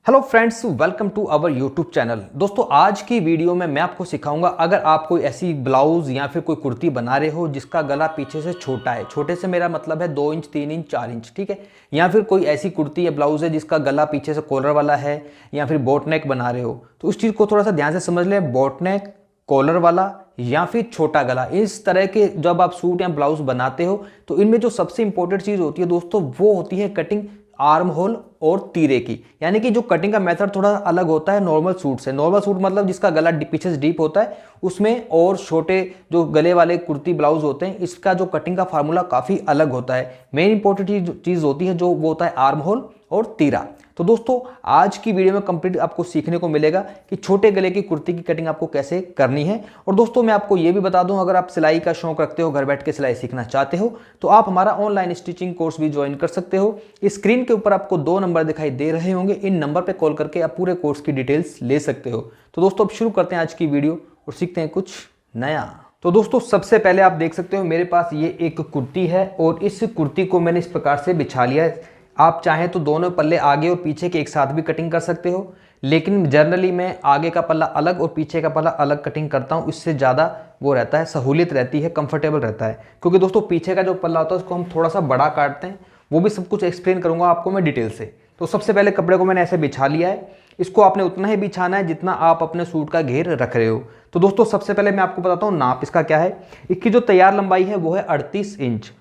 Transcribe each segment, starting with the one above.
Hello friends, welcome to our YouTube channel. दोस्तों, आज की वीडियो में मैं आपको सिखाऊंगा, अगर आप कोई ऐसी ब्लाउज़ या फिर कोई कुर्ती बना रहे हो जिसका गला पीछे से छोटा है, छोटे से मेरा मतलब है 2 इंच 3 इंच 4 इंच, ठीक है। या फिर कोई ऐसी कुर्ती या ब्लाउज़ है जिसका गला पीछे से कॉलर वाला है या फिर बोट नेक बना रहे हो, तो उस चीज़ को थोड़ा सा ध्यान से समझ लें। बोट नेक, कॉलर वाला या फिर छोटा गला, इस तरह के जब आप सूट या ब्लाउज बनाते हो तो इनमें जो सबसे इंपॉर्टेंट चीज़ होती है दोस्तों, वो होती है कटिंग आर्म होल और तीरे की। यानी कि जो कटिंग का मेथड थोड़ा अलग होता है नॉर्मल सूट से। नॉर्मल सूट मतलब जिसका गला पीछे से डीप होता है, उसमें और छोटे जो गले वाले कुर्ती ब्लाउज होते हैं, इसका जो कटिंग का फार्मूला काफ़ी अलग होता है। मेन इंपॉर्टेंट चीज़ होती है जो वो होता है आर्म होल और तीरा। तो दोस्तों, आज की वीडियो में कंप्लीट आपको सीखने को मिलेगा कि छोटे गले की कुर्ती की कटिंग आपको कैसे करनी है। और दोस्तों, मैं आपको ये भी बता दूं, अगर आप सिलाई का शौक रखते हो, घर बैठ के सिलाई सीखना चाहते हो, तो आप हमारा ऑनलाइन स्टिचिंग कोर्स भी ज्वाइन कर सकते हो। स्क्रीन के ऊपर आपको 2 नंबर दिखाई दे रहे होंगे, इन नंबर पर कॉल करके आप पूरे कोर्स की डिटेल्स ले सकते हो। तो दोस्तों, अब शुरू करते हैं आज की वीडियो और सीखते हैं कुछ नया। तो दोस्तों, सबसे पहले आप देख सकते हो मेरे पास ये एक कुर्ती है और इस कुर्ती को मैंने इस प्रकार से बिछा लिया है। आप चाहें तो दोनों पल्ले आगे और पीछे के एक साथ भी कटिंग कर सकते हो, लेकिन जनरली मैं आगे का पल्ला अलग और पीछे का पल्ला अलग कटिंग करता हूं। इससे ज़्यादा वो रहता है, सहूलियत रहती है, कंफर्टेबल रहता है। क्योंकि दोस्तों, पीछे का जो पल्ला होता है उसको हम थोड़ा सा बड़ा काटते हैं, वो भी सब कुछ एक्सप्लेन करूंगा आपको मैं डिटेल से। तो सबसे पहले कपड़े को मैंने ऐसे बिछा लिया है। इसको आपने उतना ही बिछाना है जितना आप अपने सूट का घेर रख रहे हो। तो दोस्तों, सबसे पहले मैं आपको बताता हूँ नाप इसका क्या है। इसकी जो तैयार लंबाई है वो है 38 इंच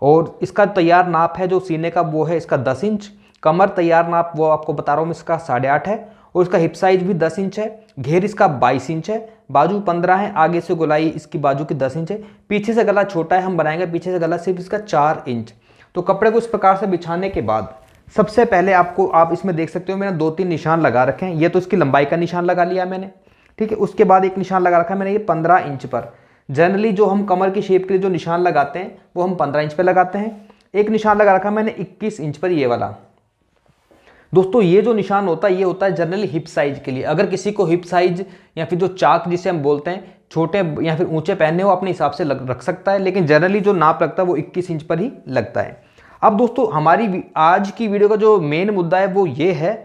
और इसका तैयार नाप है जो सीने का वो है इसका 10 इंच। कमर तैयार नाप वो आपको बता रहा हूँ इसका 8.5 है और इसका हिप साइज भी 10 इंच है। घेर इसका 22 इंच है, बाजू 15 है, आगे से गोलाई इसकी बाजू की 10 इंच है। पीछे से गला छोटा है, हम बनाएंगे पीछे से गला सिर्फ इसका 4 इंच। तो कपड़े को इस प्रकार से बिछाने के बाद सबसे पहले आप इसमें देख सकते हो मैंने 2-3 निशान लगा रखे हैं। ये तो इसकी लंबाई का निशान लगा लिया मैंने, ठीक है। उसके बाद एक निशान लगा रखा है मैंने ये 15 इंच पर। जनरली जो हम कमर की शेप के लिए जो निशान लगाते हैं वो हम 15 इंच पे लगाते हैं। एक निशान लगा रखा है मैंने 21 इंच पर, ये वाला। दोस्तों, ये जो निशान होता है ये होता है जनरली हिप साइज के लिए। अगर किसी को हिप साइज या फिर जो चाक जिसे हम बोलते हैं छोटे या फिर ऊंचे पहनने हो, अपने हिसाब से रख सकता है, लेकिन जनरली जो नाप लगता है वो 21 इंच पर ही लगता है। अब दोस्तों, हमारी आज की वीडियो का जो मेन मुद्दा है वो ये है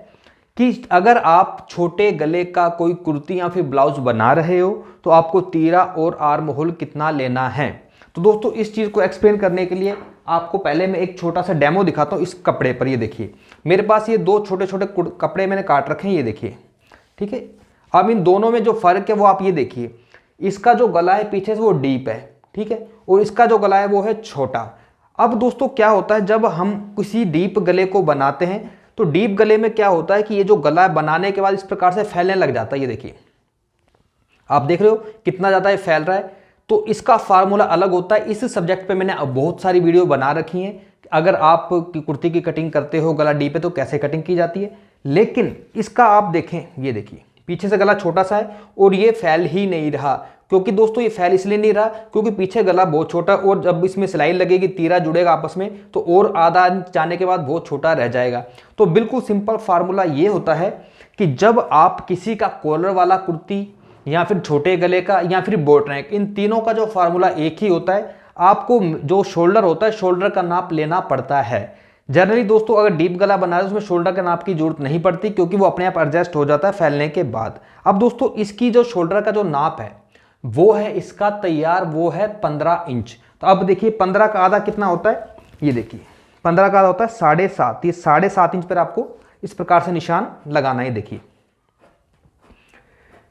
कि अगर आप छोटे गले का कोई कुर्ती या फिर ब्लाउज बना रहे हो तो आपको तीरा और आर्म होल कितना लेना है। तो दोस्तों, इस चीज़ को एक्सप्लेन करने के लिए आपको पहले मैं एक छोटा सा डेमो दिखाता हूँ। इस कपड़े पर ये देखिए, मेरे पास ये 2 छोटे छोटे कपड़े मैंने काट रखे हैं, ये देखिए, ठीक है। अब इन दोनों में जो फ़र्क है वो आप ये देखिए, इसका जो गला है पीछे से वो डीप है, ठीक है, और इसका जो गला है वो है छोटा। अब दोस्तों, क्या होता है जब हम किसी डीप गले को बनाते हैं तो डीप गले में क्या होता है कि ये जो गला बनाने के बाद इस प्रकार से फैलने लग जाता है। ये देखिए, आप देख रहे हो कितना ज़्यादा ये फैल रहा है। तो इसका फार्मूला अलग होता है। इस सब्जेक्ट पे मैंने बहुत सारी वीडियो बना रखी हैं। अगर आप कुर्ती की कटिंग करते हो, गला डीप है, तो कैसे कटिंग की जाती है। लेकिन इसका आप देखें, ये देखिए, पीछे से गला छोटा सा है और ये फैल ही नहीं रहा। क्योंकि दोस्तों, ये फैल इसलिए नहीं रहा क्योंकि पीछे गला बहुत छोटा, और जब इसमें सिलाई लगेगी, तीरा जुड़ेगा आपस में, तो और आधा इंच जाने के बाद बहुत छोटा रह जाएगा। तो बिल्कुल सिंपल फार्मूला ये होता है कि जब आप किसी का कॉलर वाला कुर्ती या फिर छोटे गले का या फिर बोट नेक, इन तीनों का जो फार्मूला एक ही होता है। आपको जो शोल्डर होता है, शोल्डर का नाप लेना पड़ता है। जनरली दोस्तों, अगर डीप गला बना रहे हो उसमें शोल्डर के नाप की जरूरत नहीं पड़ती, क्योंकि वो अपने आप एडजस्ट हो जाता है फैलने के बाद। अब दोस्तों, इसकी जो शोल्डर का जो नाप है वो है इसका तैयार, वो है 15 इंच। तो अब देखिए, 15 का आधा कितना होता है, ये देखिए, 15 का आधा होता है 7.5। ये 7.5 इंच पर आपको इस प्रकार से निशान लगाना है। देखिए,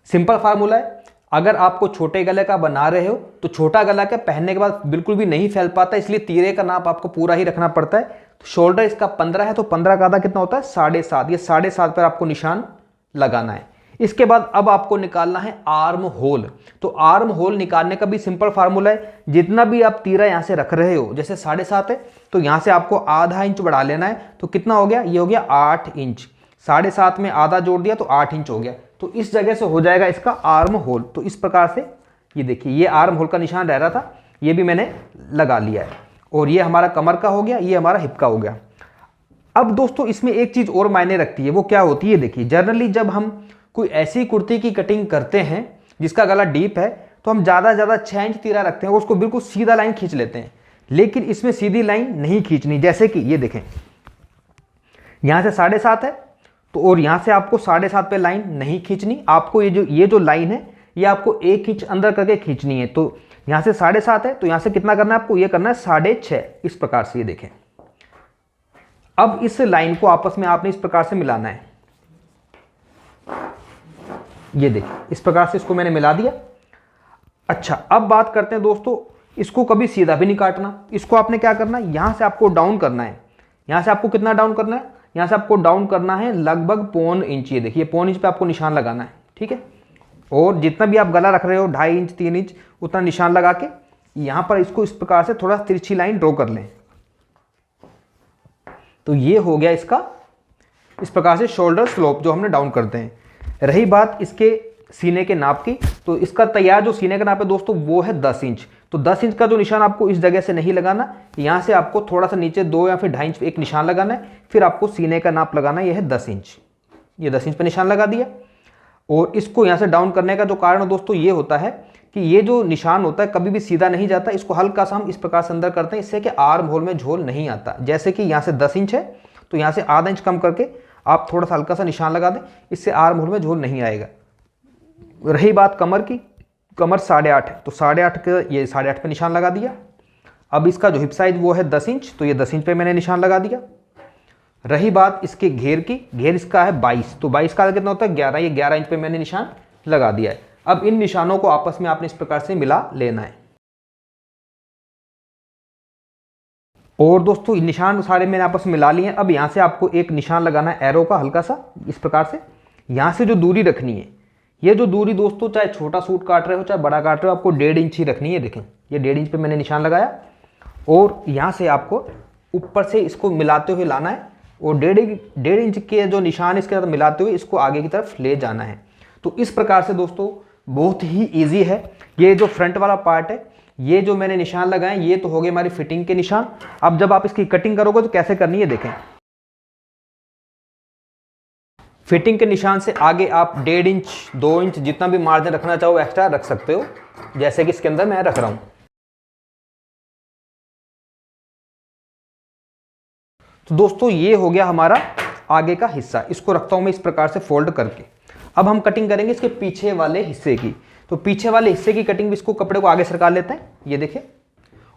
सिंपल फार्मूला है। अगर आपको छोटे गले का बना रहे हो तो छोटा गला के पहनने के बाद बिल्कुल भी नहीं फैल पाता, इसलिए तीरे का नाप आपको पूरा ही रखना पड़ता है। तो शोल्डर इसका 15 है, तो 15 का आधा कितना होता है 7.5। ये 7.5 पर आपको निशान लगाना है। इसके बाद अब आपको निकालना है आर्म होल। तो आर्म होल निकालने का भी सिंपल फार्मूला है। जितना भी आप तीरा यहां से रख रहे हो, जैसे 7.5 है, तो यहां से आपको आधा इंच बढ़ा लेना है। तो कितना हो गया, ये हो गया 8 इंच। 7.5 में आधा जोड़ दिया तो 8 इंच हो गया। तो इस जगह से हो जाएगा इसका आर्म होल। तो इस प्रकार से ये देखिए, ये आर्म होल का निशान रह रहा था, ये भी मैंने लगा लिया है। और ये हमारा कमर का हो गया, ये हमारा हिप का हो गया। अब दोस्तों, इसमें एक चीज और मायने रखती है, वो क्या होती है, देखिए, जनरली जब हम कोई ऐसी कुर्ती की कटिंग करते हैं जिसका गला डीप है, तो हम ज़्यादा से ज़्यादा 6 इंच तीरा रखते हैं, उसको बिल्कुल सीधा लाइन खींच लेते हैं। लेकिन इसमें सीधी लाइन नहीं खींचनी। जैसे कि ये देखें, यहां से 7.5 है, तो और यहाँ से आपको 7.5 पे लाइन नहीं खींचनी, आपको ये जो लाइन है ये आपको 1 इंच अंदर करके खींचनी है। तो यहाँ से 7.5 है, तो यहाँ से कितना करना है आपको, ये करना है 6.5, इस प्रकार से। ये देखें, अब इस लाइन को आपस में आपने इस प्रकार से मिलाना है। ये देखिए, इस प्रकार से इसको मैंने मिला दिया। अच्छा, अब बात करते हैं दोस्तों, इसको कभी सीधा भी नहीं काटना, इसको आपने क्या करना है, यहाँ से आपको डाउन करना है। यहाँ से आपको कितना डाउन करना है, यहाँ से आपको डाउन करना है लगभग 0.25 इंच। ये देखिए 0.25 इंच पे आपको निशान लगाना है, ठीक है। और जितना भी आप गला रख रहे हो 2.5 इंच 3 इंच उतना निशान लगा के यहाँ पर इसको इस प्रकार से थोड़ा तिरछी लाइन ड्रॉ कर लें। तो ये हो गया इसका इस प्रकार से शोल्डर स्लोप जो हमने डाउन करते हैं। रही बात इसके सीने के नाप की, तो इसका तैयार जो सीने का नाप है दोस्तों वो है 10 इंच। तो 10 इंच का जो निशान आपको इस जगह से नहीं लगाना, यहाँ से आपको थोड़ा सा नीचे 2 या फिर 2.5 इंच एक निशान लगाना है, फिर आपको सीने का नाप लगाना है, यह है 10 इंच। ये 10 इंच पे निशान लगा दिया। और इसको यहाँ से डाउन करने का जो कारण दोस्तों ये होता है कि ये जो निशान होता है कभी भी सीधा नहीं जाता, इसको हल्का सा हम इस प्रकार से अंदर करते हैं, इससे कि आर्म होल में झोल नहीं आता। जैसे कि यहाँ से 10 इंच है तो यहाँ से आधा इंच कम करके आप थोड़ा सा हल्का सा निशान लगा दें, इससे आर्म होल में झोल नहीं आएगा। रही बात कमर की, कमर 8.5 है, तो 8.5 के ये 8.5 पे निशान लगा दिया। अब इसका जो हिप साइज वो है 10 इंच, तो ये 10 इंच पे मैंने निशान लगा दिया। रही बात इसके घेर की, घेर इसका है 22, तो 22 का कितना होता है 11, ये 11 इंच पे मैंने निशान लगा दिया है। अब इन निशानों को आपस में आपने इस प्रकार से मिला लेना है। और दोस्तों निशान सारे मैंने आपस में मिला लिए हैं। अब यहाँ से आपको एक निशान लगाना है एरो का, हल्का सा इस प्रकार से। यहाँ से जो दूरी रखनी है, ये जो दूरी दोस्तों चाहे छोटा सूट काट रहे हो चाहे बड़ा काट रहे हो, आपको 1.5 इंच ही रखनी है। देखें ये 1.5 इंच पे मैंने निशान लगाया और यहाँ से आपको ऊपर से इसको मिलाते हुए लाना है और 1.5 इंच के जो निशान इसके साथ मिलाते हुए इसको आगे की तरफ ले जाना है। तो इस प्रकार से दोस्तों बहुत ही ईजी है। ये जो फ्रंट वाला पार्ट है, ये जो मैंने निशान लगाए ये तो हो गए हमारी फिटिंग के निशान। अब जब आप इसकी कटिंग करोगे तो कैसे करनी है देखें। फिटिंग के निशान से आगे आप 1.5 इंच 2 इंच जितना भी मार्जिन रखना चाहो एक्स्ट्रा रख सकते हो, जैसे कि इसके अंदर मैं रख रहा हूं। तो दोस्तों ये हो गया हमारा आगे का हिस्सा, इसको रखता हूं मैं इस प्रकार से फोल्ड करके। अब हम कटिंग करेंगे इसके पीछे वाले हिस्से की। तो पीछे वाले हिस्से की कटिंग भी, इसको कपड़े को आगे सरका लेते हैं, ये देखिए,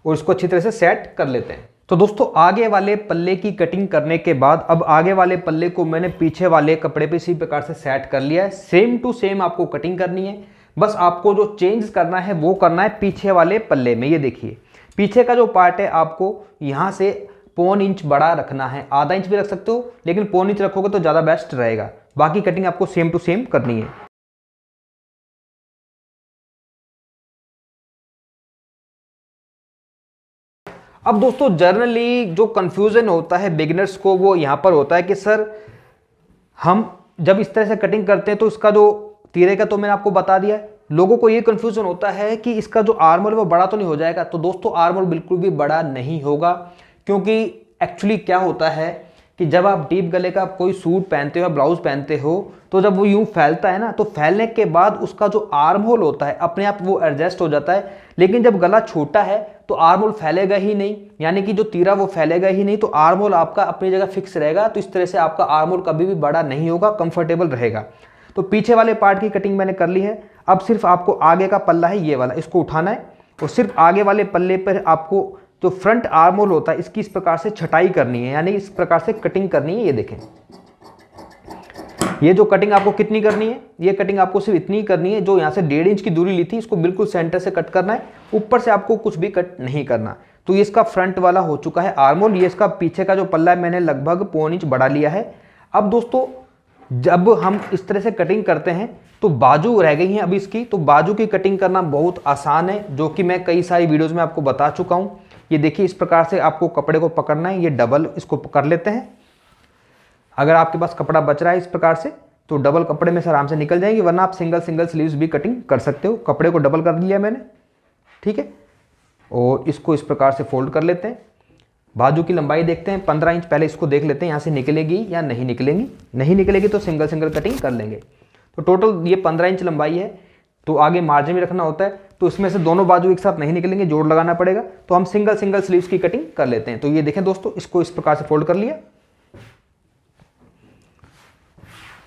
और इसको अच्छी तरह से सेट कर लेते हैं। तो दोस्तों आगे वाले पल्ले की कटिंग करने के बाद अब आगे वाले पल्ले को मैंने पीछे वाले कपड़े पे इसी प्रकार से सेट कर लिया है। सेम टू सेम आपको कटिंग करनी है, बस आपको जो चेंज करना है वो करना है पीछे वाले पल्ले में। ये देखिए पीछे का जो पार्ट है आपको यहाँ से 0.25 इंच बड़ा रखना है, आधा इंच भी रख सकते हो लेकिन 0.25 इंच रखोगे तो ज़्यादा बेस्ट रहेगा। बाकी कटिंग आपको सेम टू सेम करनी है। अब दोस्तों जनरली जो कंफ्यूजन होता है बिगिनर्स को वो यहाँ पर होता है कि सर हम जब इस तरह से कटिंग करते हैं तो इसका जो तीरे का तो मैंने आपको बता दिया है, लोगों को ये कंफ्यूजन होता है कि इसका जो आर्मर वो बड़ा तो नहीं हो जाएगा। तो दोस्तों आर्मर बिल्कुल भी बड़ा नहीं होगा, क्योंकि एक्चुअली क्या होता है कि जब आप डीप गले का कोई सूट पहनते हो या ब्लाउज पहनते हो तो जब वो यूं फैलता है ना, तो फैलने के बाद उसका जो आर्म होल होता है अपने आप वो एडजस्ट हो जाता है। लेकिन जब गला छोटा है तो आर्म होल फैलेगा ही नहीं, यानी कि जो तीरा वो फैलेगा ही नहीं, तो आर्म होल आपका अपनी जगह फिक्स रहेगा। तो इस तरह से आपका आर्म होल कभी भी बड़ा नहीं होगा, कंफर्टेबल रहेगा। तो पीछे वाले पार्ट की कटिंग मैंने कर ली है। अब सिर्फ आपको आगे का पल्ला है ये वाला, इसको उठाना है और सिर्फ आगे वाले पल्ले पर आपको जो फ्रंट आर्म होल होता है इसकी इस प्रकार से छटाई करनी है, यानी इस प्रकार से कटिंग करनी है। ये देखें, ये जो कटिंग आपको कितनी करनी है, ये कटिंग आपको सिर्फ इतनी करनी है, जो यहाँ से 1.5 इंच की दूरी ली थी इसको बिल्कुल सेंटर से कट करना है, ऊपर से आपको कुछ भी कट नहीं करना। तो ये इसका फ्रंट वाला हो चुका है आर्म होल। ये इसका पीछे का जो पल्ला है मैंने लगभग 0.25 इंच बढ़ा लिया है। अब दोस्तों जब हम इस तरह से कटिंग करते हैं तो बाजू रह गई हैं अभी इसकी, तो बाजू की कटिंग करना बहुत आसान है, जो कि मैं कई सारी वीडियोज़ में आपको बता चुका हूँ। ये देखिए इस प्रकार से आपको कपड़े को पकड़ना है, ये डबल इसको कर लेते हैं। अगर आपके पास कपड़ा बच रहा है इस प्रकार से तो डबल कपड़े में से आराम से निकल जाएंगे, वरना आप सिंगल सिंगल स्लीव्स भी कटिंग कर सकते हो। कपड़े को डबल कर लिया मैंने, ठीक है, और इसको इस प्रकार से फोल्ड कर लेते हैं। बाजू की लंबाई देखते हैं 15 इंच, पहले इसको देख लेते हैं यहाँ से निकलेगी या नहीं निकलेगी। नहीं निकलेगी तो सिंगल सिंगल कटिंग कर लेंगे। तो टोटल ये 15 इंच लंबाई है। तो आगे मार्जिन भी रखना होता है, तो इसमें से दोनों बाजू एक साथ नहीं निकलेंगे, जोड़ लगाना पड़ेगा। तो हम सिंगल सिंगल स्लीव्स की कटिंग कर लेते हैं। तो ये देखें दोस्तों, इसको इस प्रकार से फोल्ड कर लिया।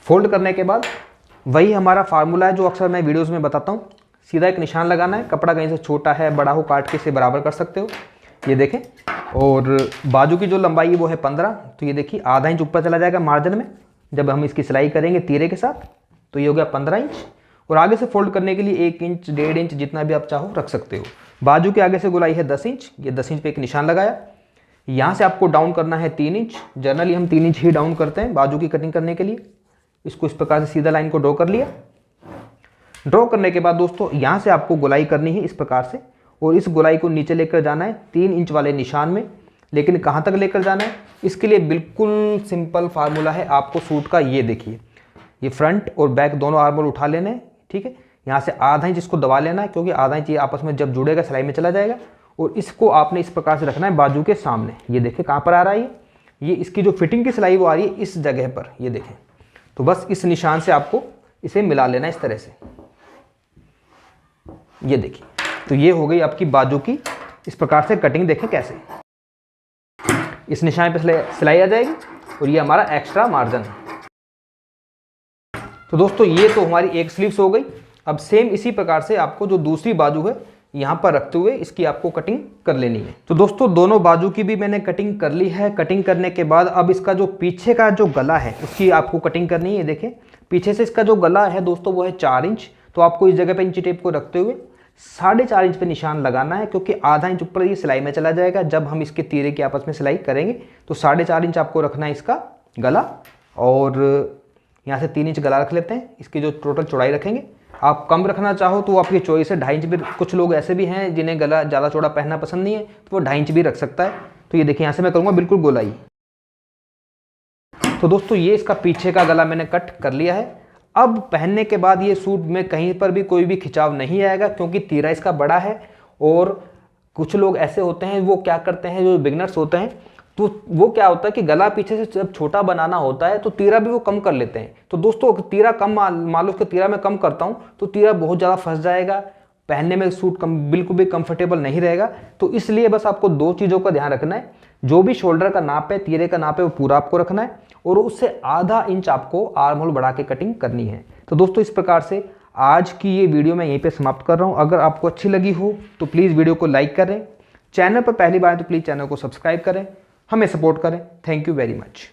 फोल्ड करने के बाद वही हमारा फार्मूला है जो अक्सर मैं वीडियोज़ में बताता हूँ। सीधा एक निशान लगाना है, कपड़ा कहीं से छोटा है बड़ा हो काट के इसे बराबर कर सकते हो, ये देखें। और बाजू की जो लंबाई है वो है 15, तो ये देखिए आधा इंच ऊपर चला जाएगा मार्जिन में जब हम इसकी सिलाई करेंगे तीरे के साथ, तो ये हो गया 15 इंच। और आगे से फोल्ड करने के लिए 1 इंच 1.5 इंच जितना भी आप चाहो रख सकते हो। बाजू के आगे से गोलाई है 10 इंच, ये 10 इंच पे एक निशान लगाया। यहाँ से आपको डाउन करना है 3 इंच, जनरली हम 3 इंच ही डाउन करते हैं बाजू की कटिंग करने के लिए। इसको इस प्रकार से सीधा लाइन को ड्रॉ कर लिया। ड्रॉ करने के बाद दोस्तों यहाँ से आपको गोलाई करनी है इस प्रकार से, और इस गोलाई को नीचे लेकर जाना है 3 इंच वाले निशान में। लेकिन कहाँ तक लेकर जाना है, इसके लिए बिल्कुल सिंपल फार्मूला है आपको सूट का। ये देखिए, ये फ्रंट और बैक दोनों आर्म होल उठा लेने हैं, ठीक है। यहाँ से आधा इंच इसको दबा लेना है, क्योंकि आधा इंच ये आपस में जब जुड़ेगा सिलाई में चला जाएगा। और इसको आपने इस प्रकार से रखना है बाजू के सामने। ये देखिए कहाँ पर आ रहा है, ये इसकी जो फिटिंग की सिलाई वो आ रही है इस जगह पर, ये देखें। तो बस इस निशान से आपको इसे मिला लेना है इस तरह से, ये देखिए। तो ये हो गई आपकी बाजू की इस प्रकार से कटिंग। देखें कैसे इस निशान पे सिलाई आ जाएगी, और ये हमारा एक्स्ट्रा मार्जिन है। तो दोस्तों ये तो हमारी एक स्लीव्स हो गई। अब सेम इसी प्रकार से आपको जो दूसरी बाजू है यहाँ पर रखते हुए इसकी आपको कटिंग कर लेनी है। तो दोस्तों दोनों बाजू की भी मैंने कटिंग कर ली है। कटिंग करने के बाद अब इसका जो पीछे का जो गला है उसकी आपको कटिंग करनी है। ये देखें पीछे से इसका जो गला है दोस्तों वो है 4 इंच। तो आपको इस जगह पे इंची टेप को रखते हुए 4.5 इंच पे निशान लगाना है, क्योंकि आधा इंच ऊपर ये सिलाई में चला जाएगा जब हम इसके तीरे की आपस में सिलाई करेंगे। तो 4.5 इंच आपको रखना है इसका गला, और यहाँ से 3 इंच गला रख लेते हैं। इसकी जो टोटल चौड़ाई रखेंगे, आप कम रखना चाहो तो आपकी चॉइस है, 2.5 इंच भी। कुछ लोग ऐसे भी हैं जिन्हें गला ज़्यादा चौड़ा पहनना पसंद नहीं है, तो वो 2.5 इंच भी रख सकता है। तो ये देखिए यहाँ से मैं करूँगा बिल्कुल गोलाई। तो दोस्तों ये इसका पीछे का गला मैंने कट कर लिया है। अब पहनने के बाद ये सूट में कहीं पर भी कोई भी खिंचाव नहीं आएगा, क्योंकि तीरा इसका बड़ा है। और कुछ लोग ऐसे होते हैं वो क्या करते हैं, जो बिगनर्स होते हैं, तो वो क्या होता है कि गला पीछे से जब छोटा बनाना होता है तो तीरा भी वो कम कर लेते हैं। तो दोस्तों तीरा कम मान लो कि तीरा मैं कम करता हूँ तो तीरा बहुत ज़्यादा फंस जाएगा, पहनने में सूट बिल्कुल भी कंफर्टेबल नहीं रहेगा। तो इसलिए बस आपको 2 चीज़ों का ध्यान रखना है। जो भी शोल्डर का नाप है, तीरे का नाप है, वो पूरा आपको रखना है, और उससे आधा इंच आपको आर्म होल बढ़ा के कटिंग करनी है। तो दोस्तों इस प्रकार से आज की ये वीडियो मैं यहीं पे समाप्त कर रहा हूँ। अगर आपको अच्छी लगी हो तो प्लीज़ वीडियो को लाइक करें, चैनल पर पहली बार तो प्लीज़ चैनल को सब्सक्राइब करें, हमें सपोर्ट करें। Thank you very much.